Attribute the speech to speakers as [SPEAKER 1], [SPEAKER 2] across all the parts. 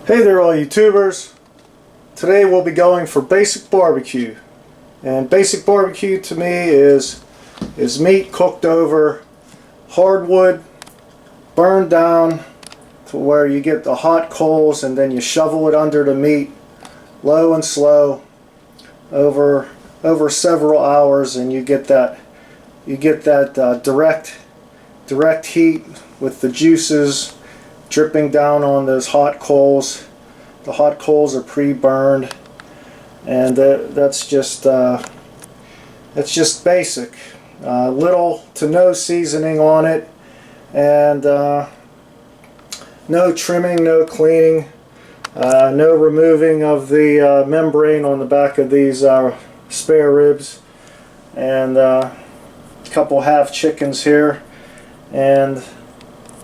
[SPEAKER 1] Hey there all YouTubers. Today we'll be going for Basic BBQ. And Basic BBQ to me is meat cooked over hardwood, burned down to where you get the hot coals and then you shovel it under the meat low and slow over several hours, and you get that direct heat with the juices dripping down on those hot coals. The hot coals are pre-burned, and that's just basic. Little to no seasoning on it, and no trimming, no cleaning, no removing of the membrane on the back of these spare ribs, and a couple half chickens here, and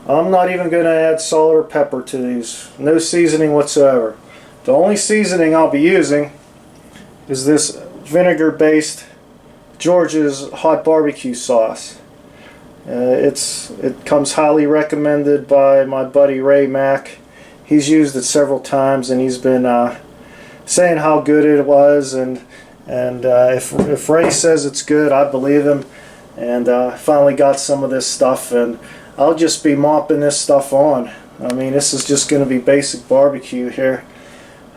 [SPEAKER 1] I'm not even going to add salt or pepper to these. No seasoning whatsoever. The only seasoning I'll be using is this vinegar-based George's hot barbecue sauce. It comes highly recommended by my buddy Ray Mack. He's used it several times, and he's been saying how good it was. And if Ray says it's good, I believe him. And I finally got some of this stuff, and I'll just be mopping this stuff on. I mean, this is just going to be basic barbecue here,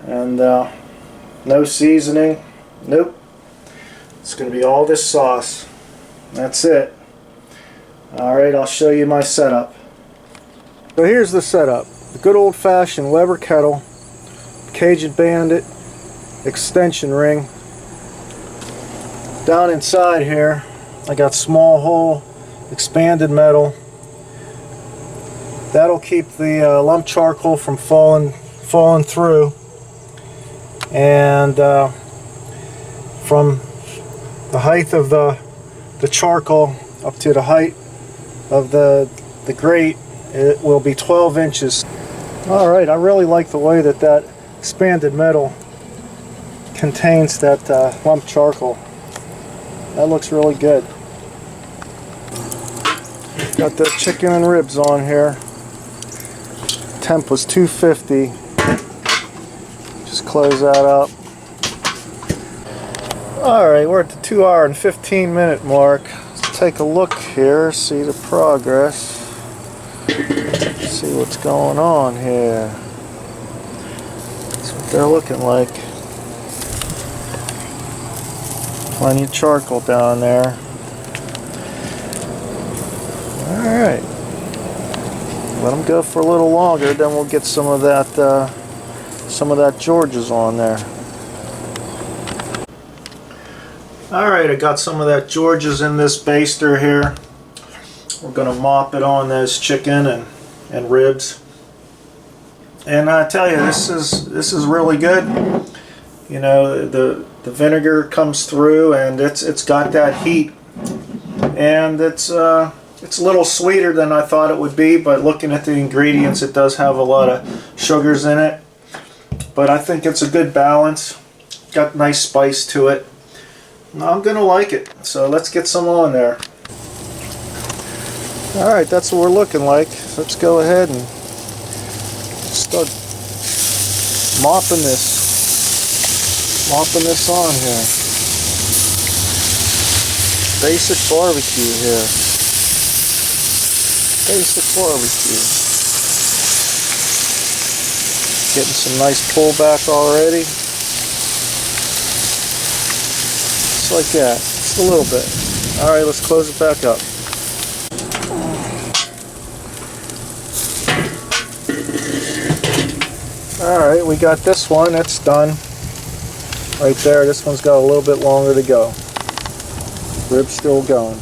[SPEAKER 1] and no seasoning. Nope. It's going to be all this sauce. That's it. Alright, I'll show you my setup. So here's the setup. The good old-fashioned Weber kettle, Cajun Bandit, extension ring. Down inside here, I got small hole, expanded metal. That'll keep the lump charcoal from falling through, and from the height of the charcoal up to the height of the grate, it will be 12 inches. Alright, I really like the way that expanded metal contains that lump charcoal. That looks really good. Got the chicken and ribs on here. Temp was 250. Just close that up. Alright, we're at the 2 hour and 15 minute mark. Let's take a look here, see the progress. See what's going on here. That's what they're looking like. Plenty of charcoal down there. Alright. Let them go for a little longer, then we'll get some of that George's on there. Alright, I got some of that George's in this baster here. We're going to mop it on those chicken and ribs. And I tell you, this is really good. You know, the vinegar comes through, and it's got that heat, and it's a little sweeter than I thought it would be, but looking at the ingredients, it does have a lot of sugars in it. But I think it's a good balance. Got nice spice to it. I'm going to like it. So let's get some on there. Alright, that's what we're looking like. Let's go ahead and start mopping this on here. Basic barbecue here. Basic barbecue. Getting some nice pullback already. Just like that. Just a little bit. Alright, let's close it back up. Alright, we got this one. It's done. Right there. This one's got a little bit longer to go. Rib's still going.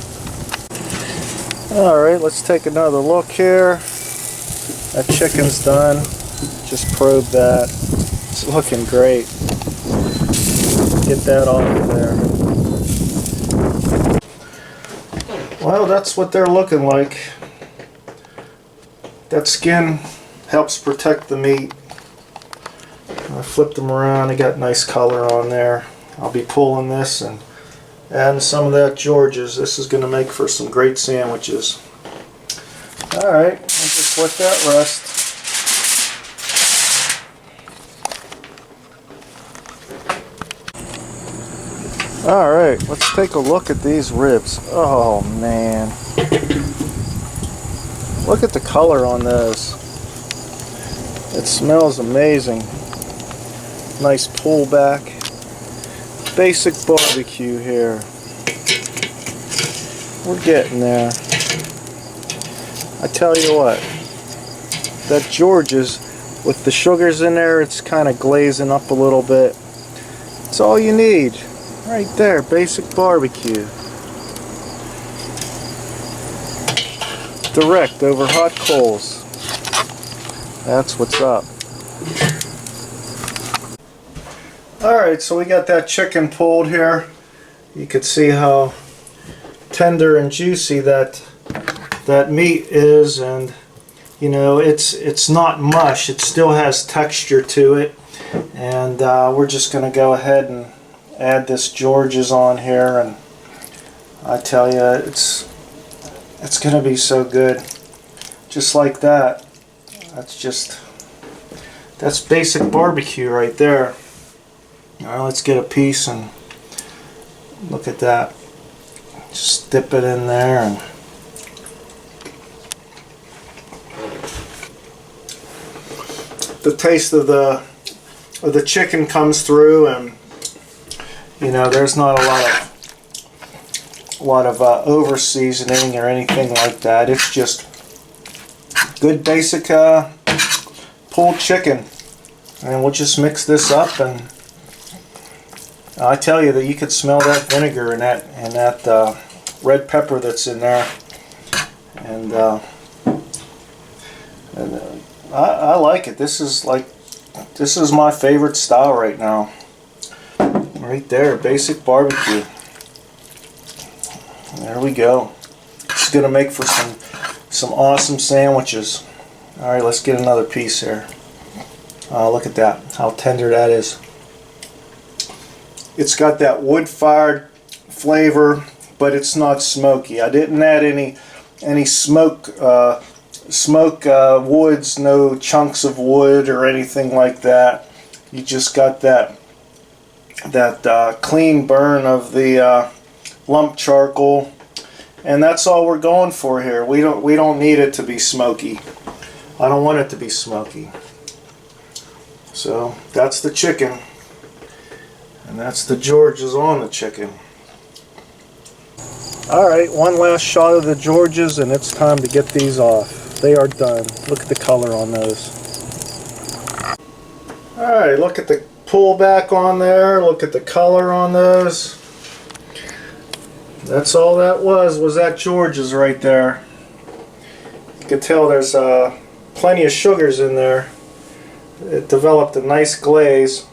[SPEAKER 1] Alright, let's take another look here. That chicken's done. Just probe that. It's looking great. Get that off of there. Well, that's what they're looking like. That skin helps protect the meat. I flipped them around. They got nice color on there. I'll be pulling this and adding some of that George's. This is going to make for some great sandwiches. Alright, I'll just let that rest. Alright, let's take a look at these ribs. Oh man. Look at the color on those. It smells amazing. Nice pullback. Basic barbecue here. We're getting there. I tell you what, that George's with the sugars in there, it's kind of glazing up a little bit. It's all you need. Right there, basic barbecue. Direct over hot coals. That's what's up. Alright, so we got that chicken pulled here. You could see how tender and juicy that meat is, and you know, it's not mush. It still has texture to it, and we're just going to go ahead and add this George's on here, and I tell you, it's going to be so good, just like that. That's basic barbecue right there. All right, let's get a piece and look at that. Just dip it in there, and the taste of the chicken comes through, and you know, there's not a lot of over seasoning or anything like that. It's just good basic pulled chicken, and we'll just mix this up. And I tell you that you could smell that vinegar and that red pepper that's in there, and I like it. This is my favorite style right now. Right there, basic barbecue. There we go. It's gonna make for some awesome sandwiches. All right, let's get another piece here. Look at that, how tender that is. It's got that wood-fired flavor, but it's not smoky. I didn't add any smoke woods, no chunks of wood or anything like that. You just got that clean burn of the lump charcoal, and that's all we're going for here. We don't need it to be smoky. I don't want it to be smoky. So that's the chicken, and that's the George's on the chicken. Alright, one last shot of the George's, and it's time to get these off. They are done. Look at the color on those. Alright, look at the pullback on there. Look at the color on those. That's all that was that George's right there. You can tell there's plenty of sugars in there. It developed a nice glaze.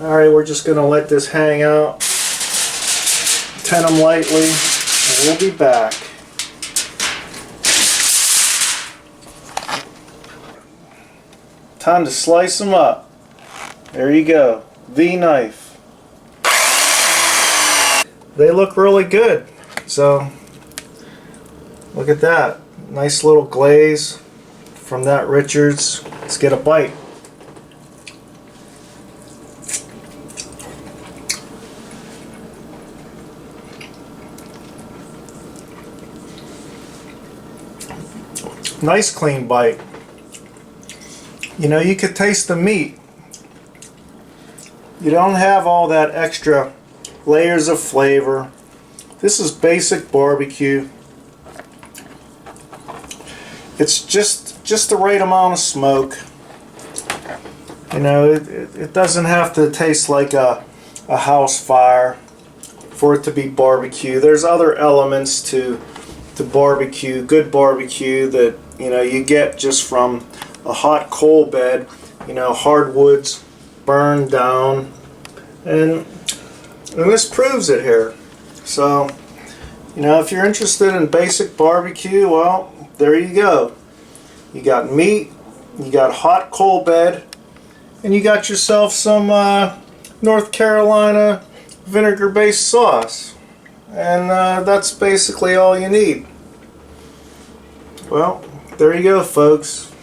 [SPEAKER 1] Alright, we're just going to let this hang out. Tin them lightly, and we'll be back. Time to slice them up. There you go. V-knife. They look really good. So, look at that. Nice little glaze from that Richards. Let's get a bite. Nice clean bite. You know, you could taste the meat. You don't have all that extra layers of flavor. This is basic barbecue. It's just the right amount of smoke. You know, it doesn't have to taste like a house fire for it to be barbecue. There's other elements to barbecue, good barbecue, that you know you get just from a hot coal bed. You know, hardwoods burned down, and this proves it here. So, you know, if you're interested in basic barbecue, well, there you go. You got meat, you got hot coal bed, and you got yourself some North Carolina vinegar-based sauce. And that's basically all you need. Well, there you go, folks.